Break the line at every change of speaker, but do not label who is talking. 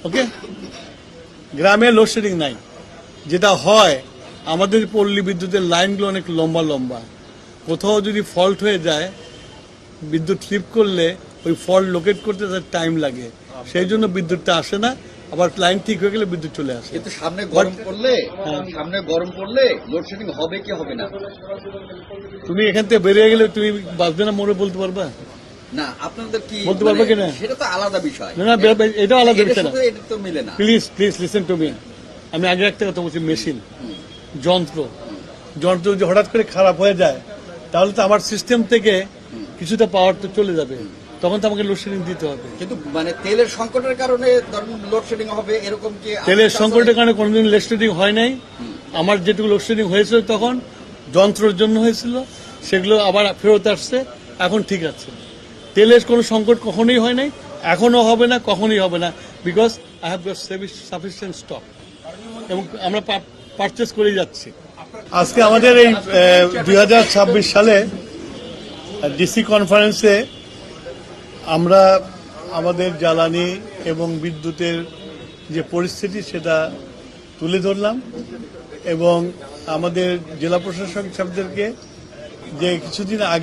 ওকে, গ্রামে লোডশেডিং নাই। যেটা হয় আমাদের পল্লী বিদ্যুতের লাইনগুলো অনেক লম্বা লম্বা, কোথাও যদি ফল্ট হয়ে যায় বিদ্যুৎ স্লিপ করলে ওই ফল্ট লোকেট করতে তার টাইম লাগে, সেই জন্য বিদ্যুৎটা আসে না। আবার লাইন ঠিক হয়ে গেলে বিদ্যুৎ চলে আসে।
কিন্তু সামনে গরম পড়লে লোডশেডিং হবে কি হবে না?
তুমি এখান থেকে বেরিয়ে গেলে তুমি বাঁচবে না মোড়ে বলতে পারবা
না, আপনাদের কি
বলতে পারবে কিনা?
সেটা তো আলাদা বিষয়।
না, এটাও আলাদা বিষয় না।
এটা তো মিলে না।
Please listen to me. আমি আগে একটা কথা বলছি, মেশিন যন্ত্র যদি হঠাৎ করে খারাপ হয়ে যায় তাহলে তো আমার সিস্টেম থেকে কিছুটা পাওয়ার তো চলে যাবে, তখন তো আমাকে লোডশেডিং দিতে হবে।
কিন্তু মানে তেলের সংকটের কারণে লোডশেডিং হবে এরকম কি?
তেলের সংকটের কারণে কোনোদিন লোডশেডিং হয় নাই। আমার যেটুকু লোডশেডিং হয়েছিল তখন যন্ত্রের জন্য হয়েছিল, সেগুলো আবার ফেরত আসছে, এখন ঠিক আছে। তেলের কোনো সংকট কখনোই হয় নাই, এখনো হবে না, কখনোই হবে না, because I have sufficient stock এবং আমরা পারচেস করে যাচ্ছি। আজকে আমাদের এই 2026 সালে ডিসি কনফারেন্সে আমরা আমাদের জ্বালানি এবং বিদ্যুতের যে পরিস্থিতি সেটা তুলে ধরলাম এবং আমাদের জেলা প্রশাসক সাহেবদেরকে যে কিছুদিন আগে